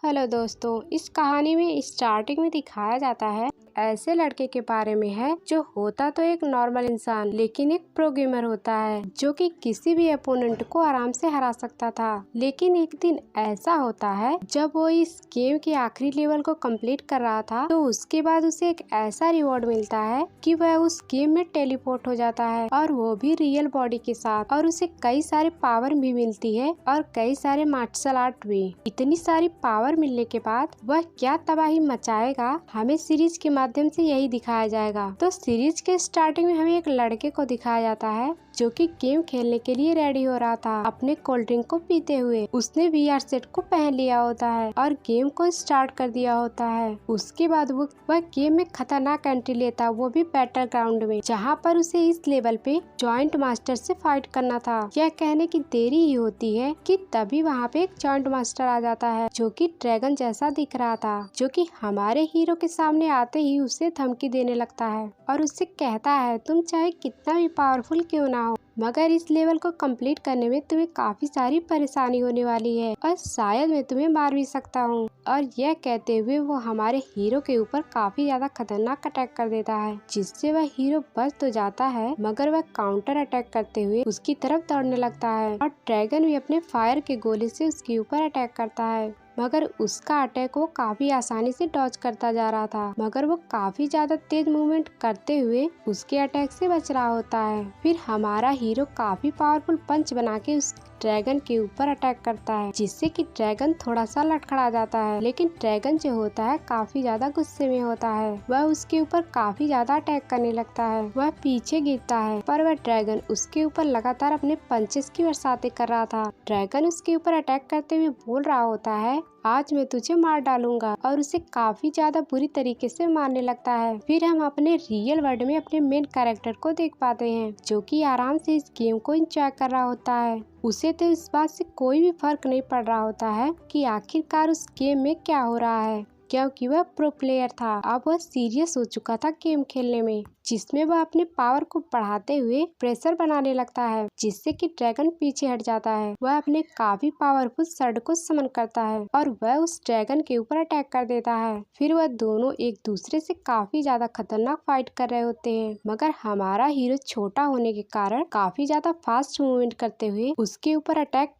Hello दोस्तों, इस कहानी में स्टार्टिंग में दिखाया जाता है ऐसे लड़के के बारे में है जो होता तो एक नॉर्मल इंसान लेकिन एक प्रो गेमर होता है जो कि किसी भी अपोनेंट को आराम से हरा सकता था। लेकिन एक दिन ऐसा होता है जब वो इस गेम के आखिरी लेवल को कंप्लीट कर रहा था तो उसके बाद उसे एक ऐसा रिवॉर्ड मिलता है कि वह उस गेम में टेलीपोर्ट हो जाता है और वो भी रियल बॉडी के साथ, और उसे कई सारे पावर भी मिलती है और कई सारे मार्शल आर्ट भी। इतनी सारी पावर मिलने के बाद वह क्या तबाही मचाएगा, हमें सीरीज के माध्यम से यही दिखाया जाएगा। तो सीरीज के स्टार्टिंग में हमें एक लड़के को दिखाया जाता है जो कि गेम खेलने के लिए रेडी हो रहा था अपने कोल्ड ड्रिंक को पीते हुए। उसने वीआर सेट को पहन लिया होता है और गेम को स्टार्ट कर दिया होता है। उसके बाद वह गेम में खतरनाक एंट्री लेता, वो भी बैटल ग्राउंड में, जहाँ पर उसे इस लेवल पे जॉइंट मास्टर से फाइट करना था। यह कहने की देरी ही होती है कि तभी वहाँ पे एक जॉइंट मास्टर आ जाता है जो कि ड्रैगन जैसा दिख रहा था, जो कि हमारे हीरो के सामने आते ही उसे धमकी देने लगता है और उससे कहता है तुम चाहे कितना भी पावरफुल क्यों ना हो, मगर इस लेवल को कंप्लीट करने में तुम्हें काफी सारी परेशानी होने वाली है और शायद मैं तुम्हें मार भी सकता हूँ। और यह कहते हुए वो हमारे हीरो के ऊपर काफी ज्यादा खतरनाक अटैक कर देता है, जिससे वह हीरो बच तो जाता है मगर वह काउंटर अटैक करते हुए उसकी तरफ दौड़ने लगता है और ड्रैगन भी अपने फायर के गोले से उसके ऊपर अटैक करता है, मगर उसका अटैक वो काफी आसानी से डॉज करता जा रहा था, मगर वो काफी ज्यादा तेज मूवमेंट करते हुए उसके अटैक से बच रहा होता है। फिर हमारा हीरो काफी पावरफुल पंच बना के उस ड्रैगन के ऊपर अटैक करता है, जिससे कि ड्रैगन थोड़ा सा लड़खड़ा जाता है। लेकिन ड्रैगन जो होता है काफी ज्यादा गुस्से में होता है, वह उसके ऊपर काफी ज्यादा अटैक करने लगता है। वह पीछे गिरता है पर वह ड्रैगन उसके ऊपर लगातार अपने पंचेस की बरसातें कर रहा था। ड्रैगन उसके ऊपर अटैक करते हुए बोल रहा होता है आज मैं तुझे मार डालूंगा, और उसे काफी ज्यादा बुरी तरीके से मारने लगता है। फिर हम अपने रियल वर्ल्ड में अपने मेन कैरेक्टर को देख पाते हैं जो कि आराम से इस गेम को एंजॉय कर रहा होता है। उसे तो इस बात से कोई भी फर्क नहीं पड़ रहा होता है कि आखिरकार उस गेम में क्या हो रहा है, क्योंकि वह प्रो प्लेयर था। अब वह सीरियस हो चुका था गेम खेलने में, जिसमें वह अपने पावर को बढ़ाते हुए प्रेशर बनाने लगता है, जिससे कि ड्रैगन पीछे हट जाता है। वह अपने काफी पावरफुल शर्ट को समन करता है और वह उस ड्रैगन के ऊपर अटैक कर देता है। फिर वह दोनों एक दूसरे से काफी ज्यादा खतरनाक फाइट कर रहे होते हैं, मगर हमारा हीरो छोटा होने के कारण काफी ज्यादा फास्ट मूवमेंट करते हुए उसके ऊपर अटैक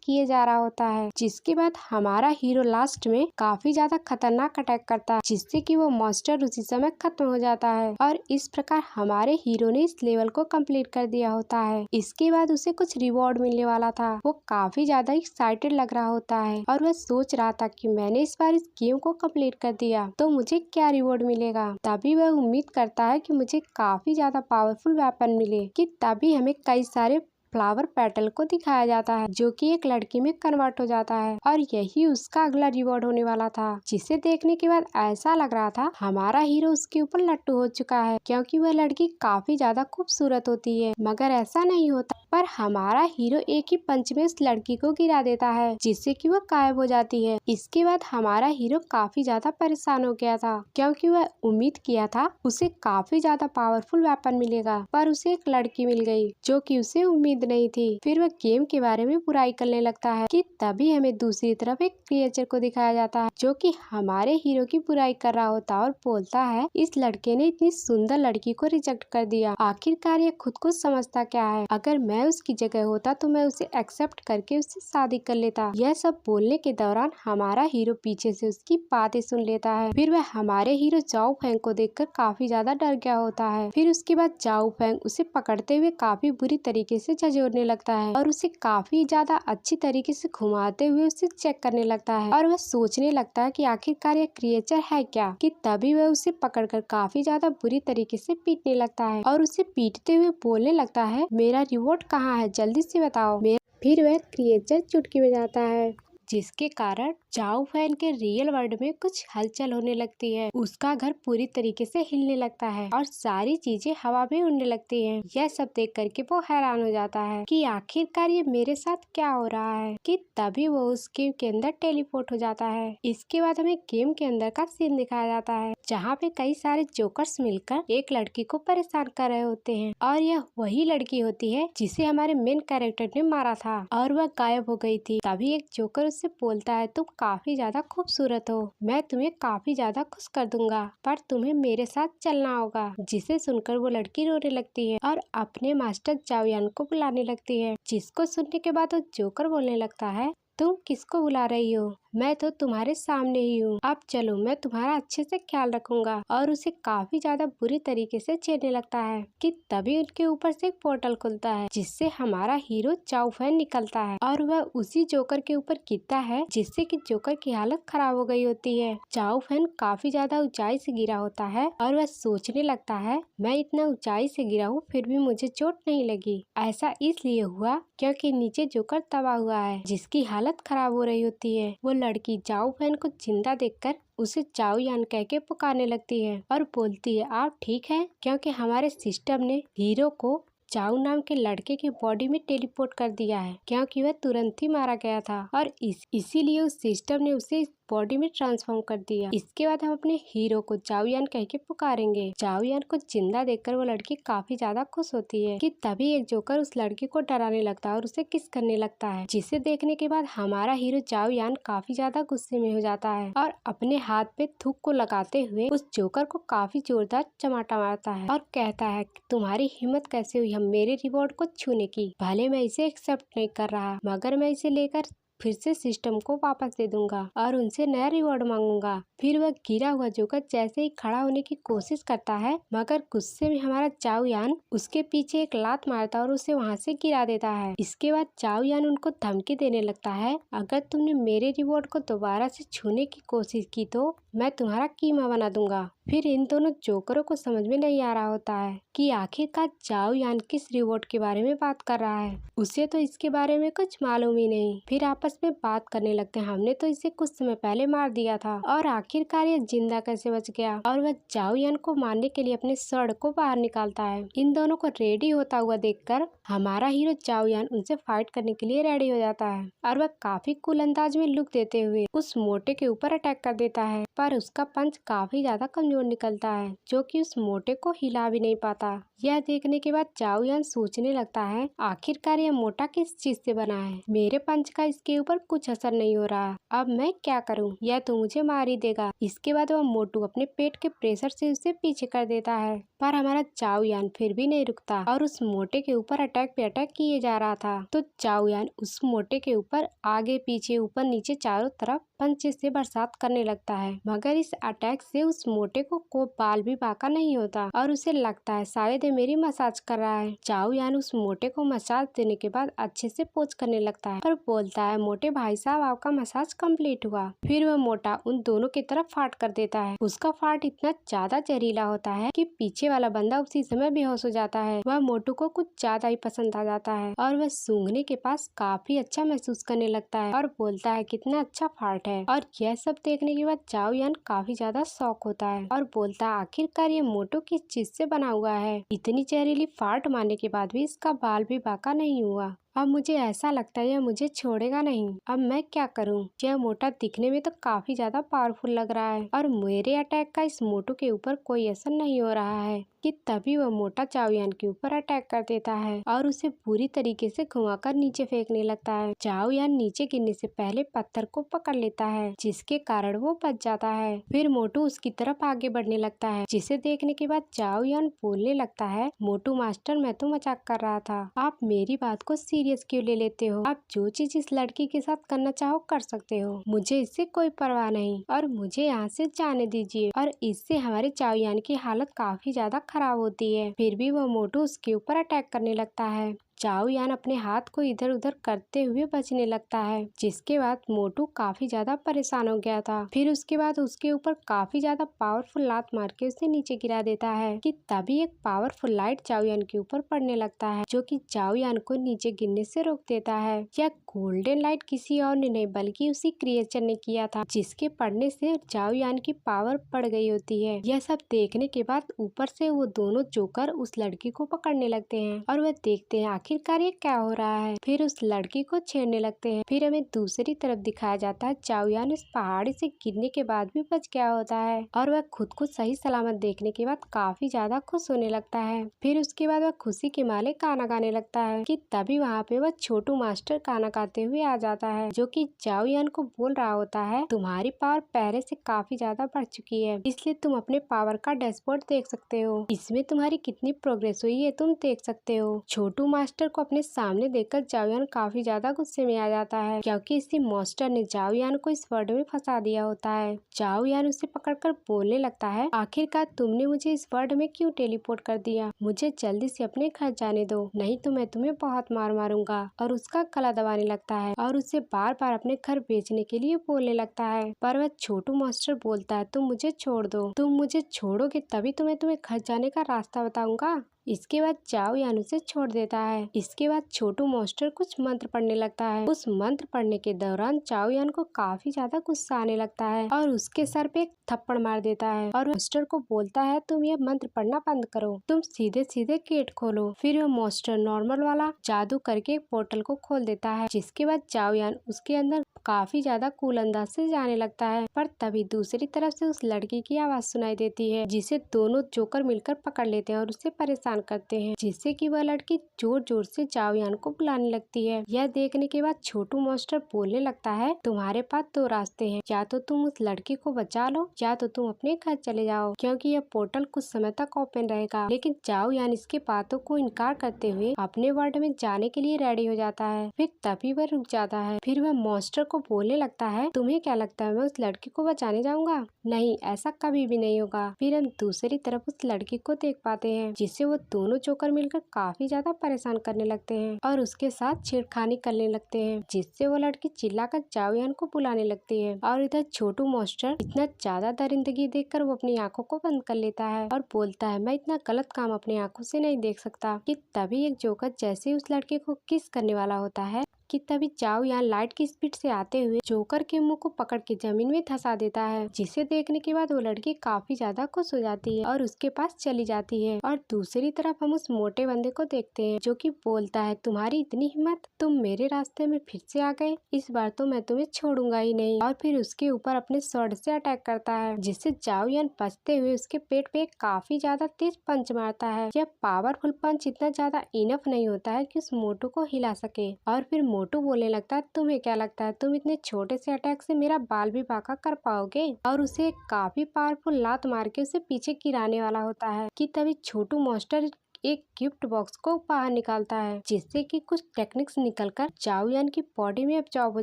किए जा रहा होता है। जिसके बाद हमारा हीरो लास्ट में काफी ज्यादा खतरनाक अटैक करता है, जिससे कि वो मॉन्स्टर उसी समय खत्म हो जाता है और इस प्रकार हमारे हीरो ने इस लेवल को कंप्लीट कर दिया होता है। इसके बाद उसे कुछ रिवॉर्ड मिलने वाला था। वो काफी ज्यादा एक्साइटेड लग रहा होता है और वह सोच रहा था कि मैंने इस बार इस गेम को कंप्लीट कर दिया तो मुझे क्या रिवॉर्ड मिलेगा। तभी वह उम्मीद करता है कि मुझे काफी ज्यादा पावरफुल वेपन मिले। कि तभी हमें कई सारे फ्लावर पेटल को दिखाया जाता है जो कि एक लड़की में कन्वर्ट हो जाता है और यही उसका अगला रिवॉर्ड होने वाला था, जिसे देखने के बाद ऐसा लग रहा था हमारा हीरो उसके ऊपर लट्टू हो चुका है, क्योंकि वह लड़की काफी ज्यादा खूबसूरत होती है। मगर ऐसा नहीं होता, पर हमारा हीरो एक ही पंच में उस लड़की को गिरा देता है, जिससे कि वह गायब हो जाती है। इसके बाद हमारा हीरो काफी ज्यादा परेशान हो गया था, क्योंकि वह उम्मीद किया था उसे काफी ज्यादा पावरफुल वेपन मिलेगा, पर उसे एक लड़की मिल गई जो कि उसे उम्मीद नहीं थी। फिर वह गेम के बारे में बुराई करने लगता है कि तभी हमें दूसरी तरफ एक क्रिएचर को दिखाया जाता है जो कि हमारे हीरो की बुराई कर रहा होता है और बोलता है इस लड़के ने इतनी सुंदर लड़की को रिजेक्ट कर दिया, आखिरकार ये खुद को समझता क्या है, अगर मैं उसकी जगह होता तो मैं उसे एक्सेप्ट करके उससे शादी कर लेता। यह सब बोलने के दौरान हमारा हीरो पीछे से उसकी बातें सुन लेता है। फिर वह हमारे हीरो जाओ फैंग को देखकर काफी ज्यादा डर गया होता है। फिर उसके बाद जाओ फैंग उसे पकड़ते हुए काफी बुरी तरीके से जोड़ने लगता है और उसे काफी ज्यादा अच्छी तरीके से घुमाते हुए उसे चेक करने लगता है और वह सोचने लगता है कि आखिरकार यह क्रिएचर है क्या। कि तभी वह उसे पकड़कर काफी ज्यादा बुरी तरीके से पीटने लगता है और उसे पीटते हुए बोलने लगता है मेरा रिवॉर्ड कहाँ है, जल्दी से बताओ। फिर वह क्रिएचर चुटकी में जाता है, जिसके कारण जाओ फैन के रियल वर्ल्ड में कुछ हलचल होने लगती है। उसका घर पूरी तरीके से हिलने लगता है और सारी चीजें हवा में उड़ने लगती हैं। यह सब देख करके वो हैरान हो जाता है कि आखिरकार ये मेरे साथ क्या हो रहा है। कि तभी वो उस गेम के अंदर टेलीपोर्ट हो जाता है। इसके बाद हमें गेम के अंदर का सीन दिखाया जाता है जहाँ पे कई सारे जोकर्स मिलकर एक लड़की को परेशान कर रहे होते हैं और यह वही लड़की होती है जिसे हमारे मेन कैरेक्टर ने मारा था और वह गायब हो गई थी। तभी एक जोकर उससे बोलता है तुम काफी ज्यादा खूबसूरत हो। मैं तुम्हें काफी ज्यादा खुश कर दूंगा, पर तुम्हें मेरे साथ चलना होगा। जिसे सुनकर वो लड़की रोने लगती है और अपने मास्टर चाओ यान को बुलाने लगती है, जिसको सुनने के बाद वो जोकर बोलने लगता है, तुम किसको बुला रही हो? मैं तो तुम्हारे सामने ही हूँ। अब चलो, मैं तुम्हारा अच्छे से ख्याल रखूंगा। और उसे काफी ज्यादा बुरी तरीके से छेड़ने लगता है कि तभी उनके ऊपर से एक पोर्टल खुलता है, जिससे हमारा हीरो चाओ फैन निकलता है और वह उसी जोकर के ऊपर गिरता है, जिससे कि जोकर की हालत खराब हो गई होती है। चाओ फैन काफी ज्यादा ऊंचाई से गिरा होता है और वह सोचने लगता है, मैं इतना ऊंचाई से गिरा हूँ फिर भी मुझे चोट नहीं लगी। ऐसा इसलिए हुआ क्योंकि नीचे जोकर दबा हुआ है, जिसकी हालत खराब हो रही होती है। वो लड़की चाओ फैन को जिंदा देखकर उसे चाओ यान कह के पुकारने लगती है और बोलती है, आप ठीक है? क्योंकि हमारे सिस्टम ने हीरो को चाओ नाम के लड़के की बॉडी में टेलीपोर्ट कर दिया है, क्योंकि वह तुरंत ही मारा गया था और इसीलिए उस सिस्टम ने उसे बॉडी में ट्रांसफॉर्म कर दिया। इसके बाद हम अपने हीरो को चाओ यान कह के पुकारेंगे। चाओ यान को जिंदा देखकर वो लड़की काफी ज्यादा खुश होती है कि तभी एक जोकर उस लड़की को डराने लगता है और उसे किस करने लगता है, जिसे देखने के बाद हमारा हीरो चाओ यान काफी ज्यादा गुस्से में हो जाता है और अपने हाथ पे थूक को लगाते हुए उस जोकर को काफी जोरदार चमाटा मारता है और कहता है, तुम्हारी हिम्मत कैसे हुई हम मेरे रिवॉर्ड को छूने की? भले मैं इसे एक्सेप्ट नहीं कर रहा, मगर मैं इसे लेकर फिर से सिस्टम को वापस दे दूंगा और उनसे नया रिवॉर्ड मांगूंगा। फिर वह गिरा हुआ जोकर जैसे ही खड़ा होने की कोशिश करता है, मगर गुस्से में हमारा चाओ यान उसके पीछे एक लात मारता है और उसे वहां से गिरा देता है। इसके बाद चाओ यान उनको धमकी देने लगता है, अगर तुमने मेरे रिवॉर्ड को दोबारा से छूने की कोशिश की तो मैं तुम्हारा कीमा बना दूंगा। फिर इन दोनों जोकरों को समझ में नहीं आ रहा होता है कि आखिरकार चाओ यान किस रिवॉर्ड के बारे में बात कर रहा है। उसे तो इसके बारे में कुछ मालूम ही नहीं। फिर आपस में बात करने लगते हैं, हमने तो इसे कुछ समय पहले मार दिया था और आखिरकार ये जिंदा कैसे बच गया। और वह चाओ यान को मारने के लिए अपने स्वord को बाहर निकालता है। इन दोनों को रेडी होता हुआ देखकर हमारा हीरो चाओ यान उनसे फाइट करने के लिए रेडी हो जाता है और वह काफी कूल अंदाज में लुक देते हुए उस मोटे के ऊपर अटैक कर देता है, पर उसका पंच काफी ज्यादा कमजोर निकलता है, जो कि उस मोटे को हिला भी नहीं पाता। यह देखने के बाद चाओ यान सोचने लगता है, आखिरकार यह मोटा किस चीज से बना है? मेरे पंच का इसके ऊपर कुछ असर नहीं हो रहा, अब मैं क्या करूं? यह तो मुझे मार ही देगा। इसके बाद वह मोटू अपने पेट के प्रेशर से उसे पीछे कर देता है, पर हमारा चाओ यान फिर भी नहीं रुकता और उस मोटे के ऊपर अटैक पे अटैक किए जा रहा था। तो चाओ यान उस मोटे के ऊपर आगे पीछे ऊपर नीचे चारों तरफ पंचे से बरसात करने लगता है, मगर इस अटैक से उस मोटे को बाल भी बाका नहीं होता और उसे लगता है शायद ये मेरी मसाज कर रहा है। चाओ यान उस मोटे को मसाज देने के बाद अच्छे से पोंछ करने लगता है और बोलता है, मोटे भाई साहब आपका मसाज कंप्लीट हुआ। फिर वह मोटा उन दोनों की तरफ फाट कर देता है। उसका फाट इतना ज्यादा जहरीला होता है कि पीछे वाला बंदा उसी समय बेहोश हो जाता है। वह मोटू को कुछ ज्यादा ही पसंद आ जाता है और वह सूंघने के पास काफी अच्छा महसूस करने लगता है और बोलता है, कितना अच्छा फाट है। और यह सब देखने के बाद चाओ यान काफी ज्यादा शॉक होता है और बोलता है, आखिरकार ये मोटू किस चीज से बना हुआ है? इतनी जहरीली फाट मारने के बाद भी इसका बाल भी बाका नहीं हुआ। अब मुझे ऐसा लगता है यह मुझे छोड़ेगा नहीं। अब मैं क्या करूं? यह मोटा दिखने में तो काफी ज्यादा पावरफुल लग रहा है और मेरे अटैक का इस मोटू के ऊपर कोई असर नहीं हो रहा है कि तभी वह मोटा चाओ यान के ऊपर अटैक कर देता है और उसे पूरी तरीके से घुमाकर नीचे फेंकने लगता है। चाओ यान नीचे गिरने से पहले पत्थर को पकड़ लेता है, जिसके कारण वो बच जाता है। फिर मोटू उसकी तरफ आगे बढ़ने लगता है, जिसे देखने के बाद चाओ यान बोलने लगता है, मोटू मास्टर मैं तो मजाक कर रहा था, आप मेरी बात को सीरियस क्यों ले लेते हो? आप जो चीज इस लड़की के साथ करना चाहो कर सकते हो, मुझे इससे कोई परवाह नहीं और मुझे यहाँ से जाने दीजिए। और इससे हमारे चाओ यान की हालत काफी ज्यादा खराब होती है। फिर भी वह मोटू उसके ऊपर अटैक करने लगता है। चाओ यान अपने हाथ को इधर उधर करते हुए बचने लगता है, जिसके बाद मोटू काफी ज्यादा परेशान हो गया था। फिर उसके बाद उसके ऊपर काफी ज्यादा पावरफुल लात मार के उसे नीचे गिरा देता है कि तभी एक पावरफुल लाइट चाओ यान के ऊपर पड़ने लगता है, जो कि चाओ यान को नीचे गिरने से रोक देता है। यह गोल्डन लाइट किसी और ने नहीं बल्कि उसी क्रिएचर ने किया था, जिसके पड़ने से चाओ यान की पावर बढ़ गई होती है। यह सब देखने के बाद ऊपर से वो दोनों जोकर उस लड़की को पकड़ने लगते हैं और वह देखते हैं आखिरकार ये क्या हो रहा है। फिर उस लड़की को छेड़ने लगते हैं। फिर हमें दूसरी तरफ दिखाया जाता है चाओयान इस पहाड़ी से गिरने के बाद भी बच गया होता है और वह खुद को सही सलामत देखने के बाद काफी ज्यादा खुश होने लगता है। फिर उसके बाद वह खुशी के मारे गाना गाने लगता है कि तभी वहाँ पे वह छोटू मास्टर गाना गाते हुए आ जाता है, जो कि चाओयान को बोल रहा होता है तुम्हारी पावर पहले से काफी ज्यादा बढ़ चुकी है, इसलिए तुम अपने पावर का डैशबोर्ड देख सकते हो। इसमें तुम्हारी कितनी प्रोग्रेस हुई है तुम देख सकते हो। छोटू मास्टर को अपने सामने देखकर चाओयान काफी ज्यादा गुस्से में आ जाता है, क्योंकि इसी मास्टर ने चाओयान को इस वर्ल्ड में फंसा दिया होता है। चाओयान उसे पकड़कर बोलने लगता है आखिरकार तुमने मुझे इस वर्ल्ड में क्यों टेलीपोर्ट कर दिया, मुझे जल्दी से अपने घर जाने दो, नहीं तो मैं तुम्हें बहुत मार मारूंगा। और उसका गला दबाने लगता है और उसे बार बार अपने घर बेचने के लिए बोलने लगता है। पर वह छोटू मास्टर बोलता है तुम मुझे छोड़ दो, तुम मुझे छोड़ोगे तभी तो मैं तुम्हें घर जाने का रास्ता बताऊंगा। इसके बाद चाओयान उसे छोड़ देता है। इसके बाद छोटू मास्टर कुछ मंत्र पढ़ने लगता है। उस मंत्र पढ़ने के दौरान चाओयान को काफी ज्यादा गुस्सा आने लगता है और उसके सर पे एक थप्पड़ मार देता है और मास्टर को बोलता है तुम ये मंत्र पढ़ना बंद करो, तुम सीधे सीधे गेट खोलो। फिर वह मास्टर नॉर्मल वाला जादू करके एक पोर्टल को खोल देता है, जिसके बाद चाओयान उसके अंदर काफी ज्यादा कूल अंदाज से जाने लगता है। पर तभी दूसरी तरफ से उस लड़की की आवाज सुनाई देती है, जिसे दोनों जोकर मिलकर पकड़ लेते हैं और उसे परेशान करते हैं, जिससे कि वह लड़की जोर जोर से चाओयान को बुलाने लगती है। यह देखने के बाद छोटू मास्टर बोलने लगता है तुम्हारे पास दो रास्ते हैं, या तो तुम उस लड़की को बचा लो या तो तुम अपने घर चले जाओ, क्योंकि यह पोर्टल कुछ समय तक ओपन रहेगा। लेकिन चाओयान इसके बातों को इनकार करते हुए अपने वर्ल्ड में जाने के लिए रेडी हो जाता है। फिर तभी वह रुक जाता है। फिर वह मास्टर को बोलने लगता है तुम्हें क्या लगता है मैं उस लड़की को बचाने जाऊंगा? नहीं, ऐसा कभी भी नहीं होगा। फिर हम दूसरी तरफ उस लड़की को देख पाते हैं, जिससे वो दोनों जोकर मिलकर काफी ज्यादा परेशान करने लगते हैं और उसके साथ छेड़खानी करने लगते हैं, जिससे वो लड़की चिल्लाकर चाओयान को बुलाने लगती है। और इधर छोटू मास्टर इतना ज्यादा दरिंदगी देखकर वो अपनी आंखों को बंद कर लेता है और बोलता है मैं इतना गलत काम अपनी आंखों से नहीं देख सकता। कि तभी एक जोकर जैसे उस लड़के को किस करने वाला होता है कि तभी चाओयान लाइट की स्पीड से आते हुए जोकर के मुंह को पकड़ के जमीन में धंसा देता है, जिसे देखने के बाद वो लड़की काफी ज्यादा खुश हो जाती है और उसके पास चली जाती है। और दूसरी तरफ हम उस मोटे बंदे को देखते हैं, जो कि बोलता है तुम्हारी इतनी हिम्मत, तुम मेरे रास्ते में फिर से आ गए, इस बार तो मैं तुम्हें छोड़ूंगा ही नहीं। और फिर उसके ऊपर अपने स्वॉर्ड से अटैक करता है, जिससे चाओयान बचते हुए उसके पेट पे काफी ज्यादा तेज पंच मारता है। यह पावरफुल पंच इतना ज्यादा इनफ नहीं होता है कि उस मोटू को हिला सके। और फिर मोटू बोलने लगता है तुम्हें क्या लगता है तुम इतने छोटे से अटैक से मेरा बाल भी बांका कर पाओगे? और उसे काफी पावरफुल लात मार के उसे पीछे गिराने वाला होता है कि तभी छोटू मास्टर एक गिफ्ट बॉक्स को बाहर निकालता है, जिससे कि कुछ टेक्निक्स निकलकर चाओयान की बॉडी में एब्जॉर्ब हो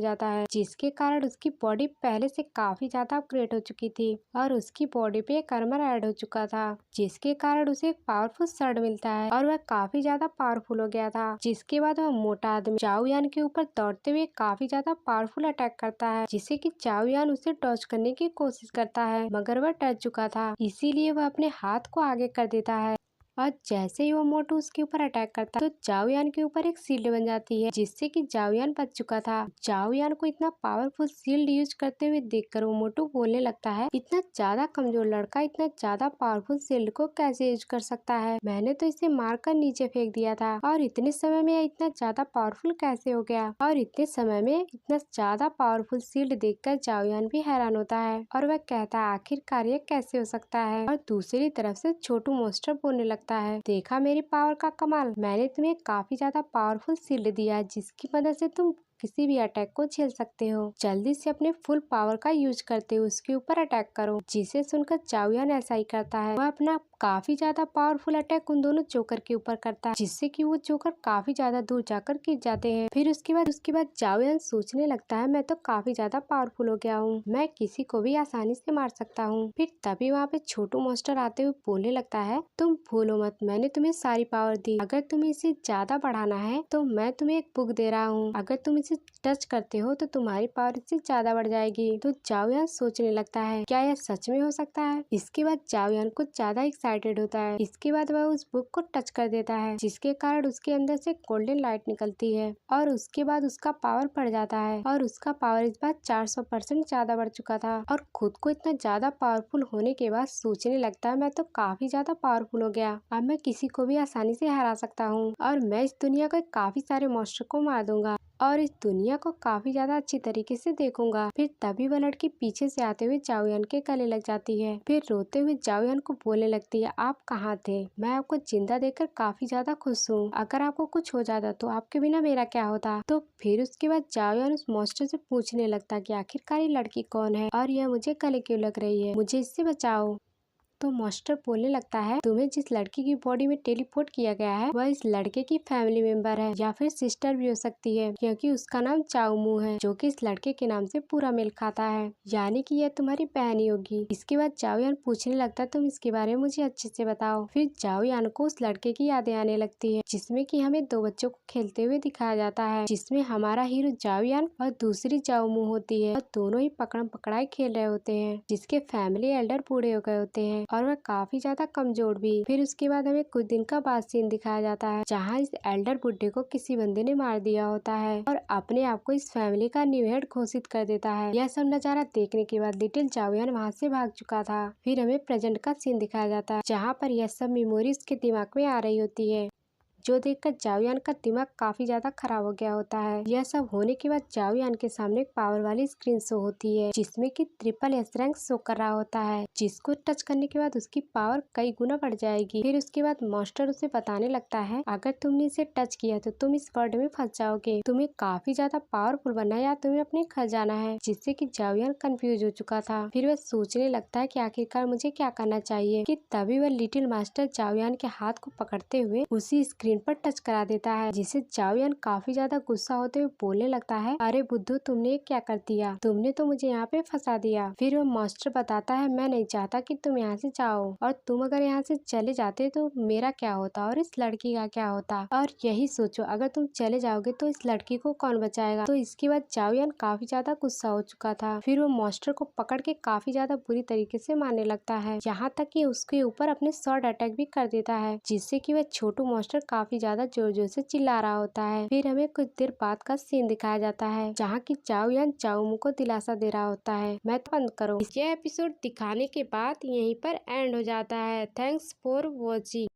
जाता है, जिसके कारण उसकी बॉडी पहले से काफी ज्यादा अपग्रेड हो चुकी थी और उसकी बॉडी पे एक आर्मर ऐड हो चुका था, जिसके कारण उसे एक पावरफुल शर्ट मिलता है और वह काफी ज्यादा पावरफुल हो गया था। जिसके बाद वह मोटा आदमी चाओयान के ऊपर दौड़ते हुए काफी ज्यादा पावरफुल अटैक करता है, जिससे कि चाओयान उसे डॉज करने की कोशिश करता है, मगर वह डर चुका था, इसीलिए वह अपने हाथ को आगे कर देता है। और जैसे ही वो मोटू उसके ऊपर अटैक करता है तो चाओयान के ऊपर एक शील्ड बन जाती है, जिससे कि चाओयान बच चुका था। चाओयान को इतना पावरफुल शील्ड यूज करते हुए देखकर वो मोटू बोलने लगता है इतना ज्यादा कमजोर लड़का इतना ज्यादा पावरफुल शील्ड को कैसे यूज कर सकता है? मैंने तो इसे मारकर नीचे फेंक दिया था और इतने समय में इतना ज्यादा पावरफुल कैसे हो गया? और इतने समय में इतना ज्यादा पावरफुल शील्ड देखकर चाओयान भी हैरान होता है और वह कहता है आखिरकार ये कैसे हो सकता है? और दूसरी तरफ से छोटू मास्टर बोलने लगता है देखा मेरी पावर का कमाल, मैंने तुम्हें काफी ज्यादा पावरफुल शील्ड दिया जिसकी मदद से तुम किसी भी अटैक को झेल सकते हो, जल्दी से अपने फुल पावर का यूज करते हुए उसके ऊपर अटैक करो। जिसे सुनकर चाओयान ऐसा ही करता है, वह अपना काफी ज्यादा पावरफुल अटैक उन दोनों जोकर के ऊपर करता है, जिससे कि वो जोकर काफी ज्यादा दूर जाकर गिर जाते हैं। फिर उसके बाद चाओयान सोचने लगता है मैं तो काफी ज्यादा पावरफुल हो गया हूँ, मैं किसी को भी आसानी से मार सकता हूँ। फिर तभी वहाँ पे छोटू मास्टर आते हुए बोलने लगता है तुम भूलो मत मैंने तुम्हें सारी पावर दी, अगर तुम्हें इसे ज्यादा बढ़ाना है तो मैं तुम्हें एक बुक दे रहा हूँ, अगर तुम इसे टच करते हो तो तुम्हारी पावर इससे ज्यादा बढ़ जाएगी। तो जाओयान सोचने लगता है क्या यह सच में हो सकता है। इसके बाद जाओयान कुछ ज्यादा एक्साइटेड होता है। इसके बाद वह उस बुक को टच कर देता है जिसके कारण उसके अंदर से गोल्डन लाइट निकलती है और उसके बाद उसका पावर बढ़ जाता है और उसका पावर इस बार 400% ज्यादा बढ़ चुका था और खुद को इतना ज्यादा पावरफुल होने के बाद सोचने लगता है मैं तो काफी ज्यादा पावरफुल हो गया, अब मैं किसी को भी आसानी से हरा सकता हूँ और मैं इस दुनिया के काफी सारे मॉन्स्टर को मार दूंगा और इस दुनिया को काफी ज्यादा अच्छी तरीके से देखूंगा। फिर तभी वह लड़की पीछे से आते हुए जाओयान के गले लग जाती है। फिर रोते हुए जाओयान को बोलने लगती है आप कहाँ थे, मैं आपको जिंदा देखकर काफी ज्यादा खुश हूँ, अगर आपको कुछ हो जाता तो आपके बिना मेरा क्या होता। तो फिर उसके बाद जाओयान उस मॉन्स्टर से पूछने लगता कि आखिरकार ये लड़की कौन है और यह मुझे गले क्यों लग रही है, मुझे इससे बचाओ। तो मॉन्स्टर बोलने लगता है तुम्हें जिस लड़की की बॉडी में टेलीपोर्ट किया गया है वह इस लड़के की फैमिली मेंबर है या फिर सिस्टर भी हो सकती है क्योंकि उसका नाम चाओमू है जो कि इस लड़के के नाम से पूरा मेल खाता है, यानी कि यह तुम्हारी बहन ही होगी। इसके बाद जाओयान पूछने लगता है तुम इसके बारे में मुझे अच्छे से बताओ। फिर जाओयान को उस लड़के की यादें आने लगती है जिसमें कि हमें दो बच्चों को खेलते हुए दिखाया जाता है जिसमें हमारा हीरो जाओयान और दूसरी चाओमू होती है और दोनों ही पकड़म पकड़ाई खेल रहे होते हैं जिसके फैमिली एल्डर बूढ़े हो गए होते हैं और वह काफी ज्यादा कमजोर भी। फिर उसके बाद हमें कुछ दिन का बाद सीन दिखाया जाता है जहाँ इस एल्डर बुड्ढे को किसी बंदे ने मार दिया होता है और अपने आप को इस फैमिली का न्यू हेड घोषित कर देता है। यह सब नजारा देखने के बाद लिटिल जाओयान वहाँ से भाग चुका था। फिर हमें प्रेजेंट का सीन दिखाया जाता है जहाँ पर यह सब मेमोरी उसके दिमाग में आ रही होती है जो देखकर जाओयान का दिमाग काफी ज्यादा खराब हो गया होता है। यह सब होने के बाद जाओयान के सामने एक पावर वाली स्क्रीन शो होती है जिसमें कि SSS रैंक शो कर रहा होता है जिसको टच करने के बाद उसकी पावर कई गुना बढ़ जाएगी। फिर उसके बाद मॉन्स्टर उसे बताने लगता है अगर तुमने इसे टच किया तो तुम इस वर्ल्ड में फंस जाओगे, तुम्हें काफी ज्यादा पावरफुल बनना है या तुम्हें अपने घर जाना है, जिससे कि जाओयान कंफ्यूज हो चुका था। फिर वह सोचने लगता है कि आखिरकार मुझे क्या करना चाहिए कि तभी वह लिटिल मास्टर जाओयान के हाथ को पकड़ते हुए उसी स्क्रीन पर टच करा देता है जिसे जाओयान काफी ज्यादा गुस्सा होते हुए बोलने लगता है अरे बुद्धू तुमने क्या कर दिया, तुमने तो मुझे यहाँ पे फंसा दिया। फिर वो मास्टर बताता है मैं नहीं चाहता कि तुम यहाँ से जाओ और तुम अगर यहाँ से चले जाते तो मेरा क्या होता और इस लड़की का क्या होता, और यही सोचो अगर तुम चले जाओगे तो इस लड़की को कौन बचाएगा। तो इसके बाद जाओयान काफी ज्यादा गुस्सा हो चुका था। फिर वो मास्टर को पकड़ के काफी ज्यादा बुरी तरीके से मारने लगता है यहाँ तक कि उसके ऊपर अपने स्वॉर्ड अटैक भी कर देता है जिससे कि वह छोटू मास्टर काफी ज्यादा जोर जोर से चिल्ला रहा होता है। फिर हमें कुछ देर बाद का सीन दिखाया जाता है जहाँ की जाओयान चाओमू को दिलासा दे रहा होता है मैं तो बंद करो। ये एपिसोड दिखाने के बाद यहीं पर एंड हो जाता है। Thanks for watching.